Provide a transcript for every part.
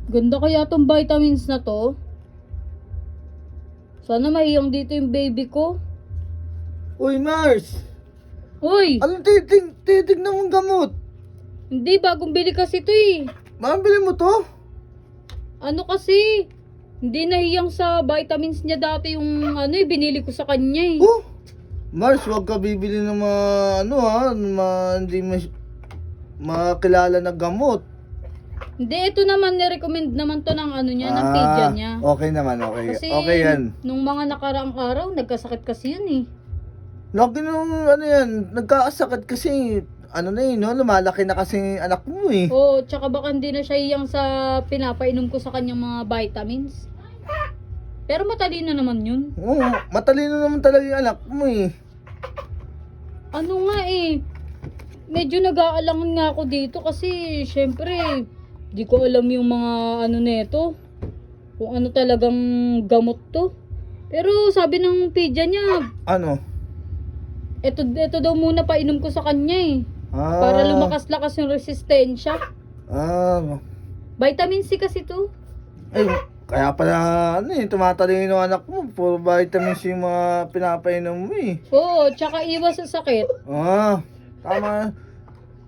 Ganda kaya tong vitamins na to. Sana mahiyang dito yung baby ko. Uy, Mars! Uy! Anong titignan mong gamot? Hindi, bagong bili kasi to eh. Mabili mo to? Ano kasi? Hindi nahiyang sa vitamins niya dati yung binili ko sa kanya eh. Oh! Mars, huwag ka bibili ng mga hindi makilala na gamot. Hindi, ito naman, nirecommend naman to ng ng pedia niya. Okay naman, okay. Kasi, Okay yan. nung mga nakaraang araw, nagkasakit kasi yun eh. Laki nung yan, nagkakasakit kasi, lumalaki na kasi anak mo eh. Oo, tsaka baka hindi na siya hiyang sa pinapainom ko sa kanyang mga vitamins. Pero matalino naman yun. Oo, matalino naman talaga yung anak mo eh. Ano nga eh, medyo nag-aalangan nga ako dito kasi syempre, di ko alam yung mga neto. Kung ano talagang gamot to. Pero sabi ng pedia niya, Ano? ito daw muna painom ko sa kanya eh. Para lumakas-lakas yung resistensya. Vitamin C kasi to. Ay, kaya pala, tumatalino yung anak mo. Puro vitamins yung mga pinapainom mo eh. Oo, tsaka iwas sa sakit. Tama.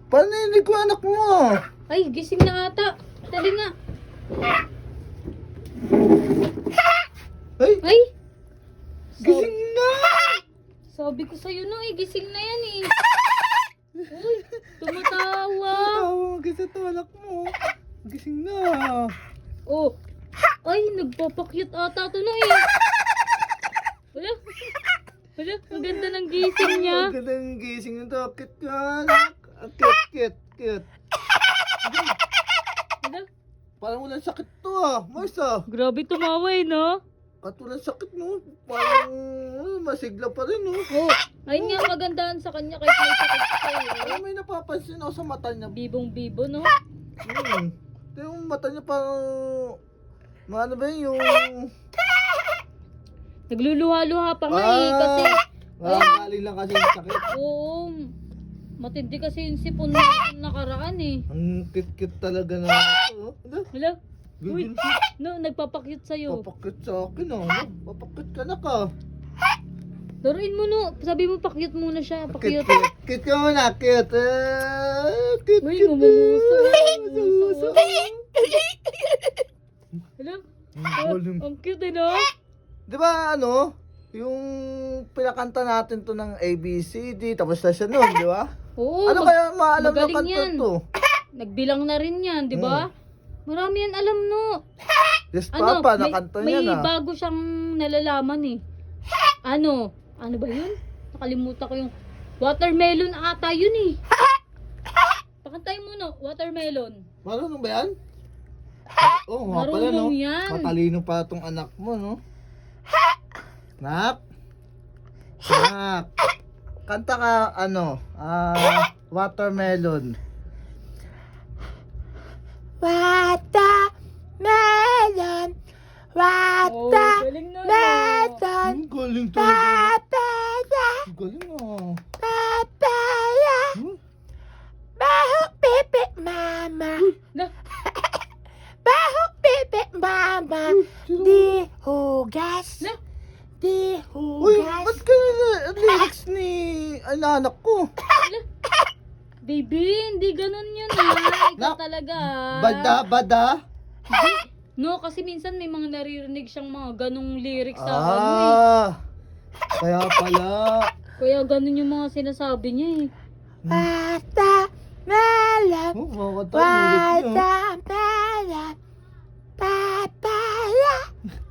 Paninig ko anak mo ah. Ay, gising na ata. Dali nga. Ay! Gising na! Sabi ko sa'yo no gising na yan eh. Uy, tumatawa. Gising to anak mo. Gising na. Oh, ay, nagpapakyut ata to no eh. Wala, ang ganda ng gising niya. Ang ganda ng gising nito. Cute ka. Cute. Wala, Parang walang sakit to ah. Mars ah. grabe tumawa eh no. Walang sakit no. Parang masigla pa rin no. Oh, ayun nga kagandahan sa kanya kahit may sakit siya eh. Parang may napapansin ako sa mata niya. Bibong-bibo no. Yung mata niya parang ano ba yung Nagluluha-luha pa nga eh kasi galing lang kasi yung sakit. oo, matindi kasi yung sipon na nakaraan eh. Ang cute talaga na ito. Wala, uy, no, nagpapakyut sa'yo. Papakit sa akin ah. Papakit ka na ka. Laruin mo no, sabi mo pakyut muna siya, pakyut. Cute ka muna, cute. Cute. Uy, ngumuso. Suso. Wala, Galing. ang cute eh no? Di ba yung pinakanta natin to ng ABCD, tapos na siya nun, di ba? Oo, Ano kaya maalam na magaling kanta yan. to? Nagbilang na rin yan, di ba? Marami yan alam no. Yes, Papa, nakanta may niya na. bago siyang nalalaman eh. Ano ba yun? Nakalimutan ko yung watermelon ata yun eh. Pakantay mo no, watermelon. Marunong ba yan? Oo nga pala no. Marunong yan. Matalino pa tong anak mo no. Nak. Kanta ka watermelon. Watermelon, Oh, galing na no. watermelon, Galing talaga. papaya, Galing ah. papaya, baho pipi mama, Na, baho pipi mama, di hugas, na, di Uy, hugas. ba't ka lyrics ni anak ko? baby, hindi ganun yun ah. Ikaw Nak, talaga. Bada? Hindi. No, kasi minsan may mga naririnig siyang mga ganong lyrics sa eh. Kaya pala. Kaya ganun yung mga sinasabi niya eh. Watermelon, Mga lyrics niyo. watermelon, papaya,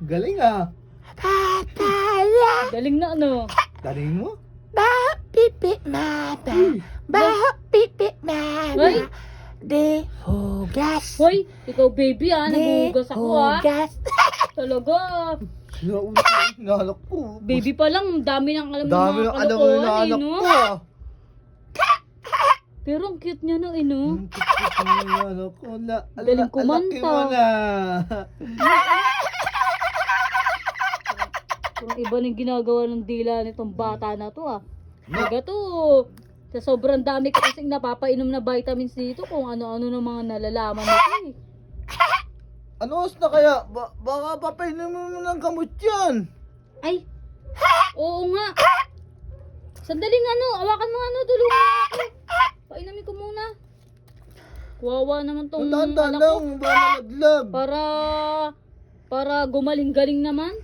Galing ah. papaya, Galing na ano. Galing mo? baho pipi mama, baho pipi mama, Ay. di hugas, Hoy, ikaw baby ah, di naguhugas ako ah. hugas. Talaga. Hinahanap ko. Baby pa lang, dami nang alam ng Dami mga ng alam mo kalokohan na eh, anak no? ko ah. Pero ang cute niya no, eh, no? Ang cute mo na anak ko. Galing kumanta. Alaki mo na. Kung iba nang ginagawa ng dila nitong bata na to ah. Talaga to. Sa sobrang dami ko kasing napapainom na vitamins dito kung ano-ano ng mga nalalaman nito eh. Ano oras na kaya? Baka papainom mo ng gamot yan. Ay, oo nga. Sandali nga no, awakan mo nga no, tulungan mo ako. Painamin ko muna. Kawawa naman tong Tanda anak ko. lang, baka malaglag. Para gumaling-galing naman.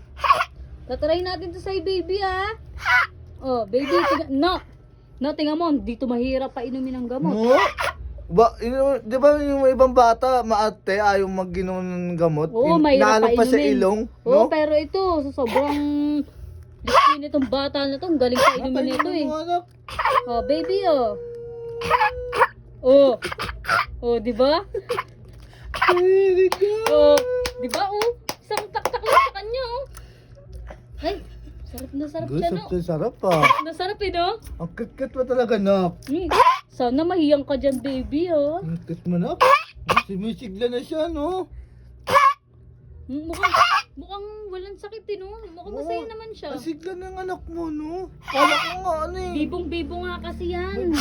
Tatry natin to sa baby ah. Oh, baby, no, tingnan mo, dito mahirap pa inumin ng gamot. No? Di ba yung ibang bata, maate, ayaw mag-inom ng gamot? Oo, mahirap Naalog pa pa sa inumin. ilong, Oo, no? pero ito, sa sobrang likin nitong bata na to, ang galing pa inumin nito eh. Mo, anak. Oh, baby, oh. Oh. Oh, di ba? Very good. Oh, di ba? Oh, isang taktak lang sa kanya, oh. Ay, sarap na sarap siya, no? Sarap ah. Nasarap eh, no? Ang kit-kit mo talaga, nak. Sana mahiyang ka dyan, baby, oh. Ang kit mo, nak. Sumisigla na siya, no? Mukhang walang sakit, eh, no? Mukhang masaya naman siya. Pasigla ng anak mo, no? Kala ko nga, ano eh. Bibong-bibo nga kasi yan.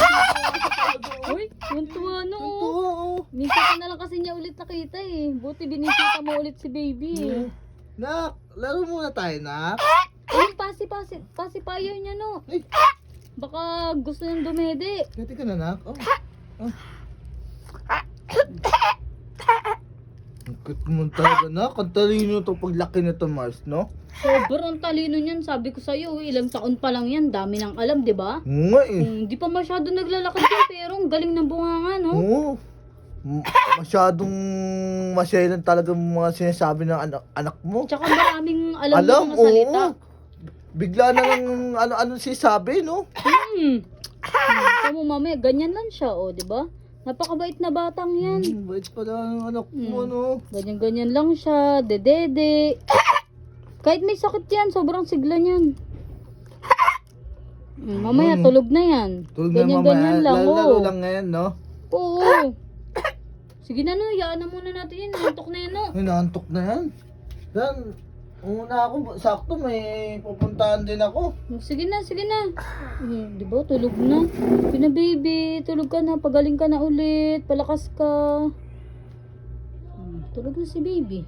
Uy, tuntua, no? Ito, oh. Minsan ka na lang kasi niya ulit nakita, eh. Buti binisita mo ulit si baby, eh. Nak, laro muna tayo, nak. Ayun, pasipayaw niya, no? Ay, Baka gusto niyang dumede. kati ka na, nak. Oh. Oh. Ang kit mo talaga, nak. Ang talino to paglaki nito, Mars, no? Sobrang talino niyan, sabi ko sa'yo, ilang taon pa lang yan, dami nang alam, di ba? Oo nga eh. Hindi pa masyado naglalakad yan, pero ang galing ng bunganga, no? Oo. Masyadong masailan talaga yung mga sinasabi ng anak mo. Tsaka maraming alam Alam, ng mga salita. oo. Bigla na lang ano sinasabi, no? Kamu mamaya, ganyan lang siya, oh, di ba? Napakabait na batang yan. Bait pala ng anak mo, no? Ganyan-ganyan lang siya, dedede. Kahit may sakit yan, sobrang sigla niyan. Mamaya, tulog na yan. Tulog na Ganyan-ganyan mamaya. lang, Laro oh. lang ngayon, no? Oo. Sige na, no, hayaan na muna natin yan. Nantok na yan, no. Ay, naantok na yan. Dan, una ako, sakto may pupuntahan din ako. Sige na, sige na. Di ba, tulog na. Sige na, baby. Tulog ka na. Pagaling ka na ulit. Palakas ka. Tulog na si baby.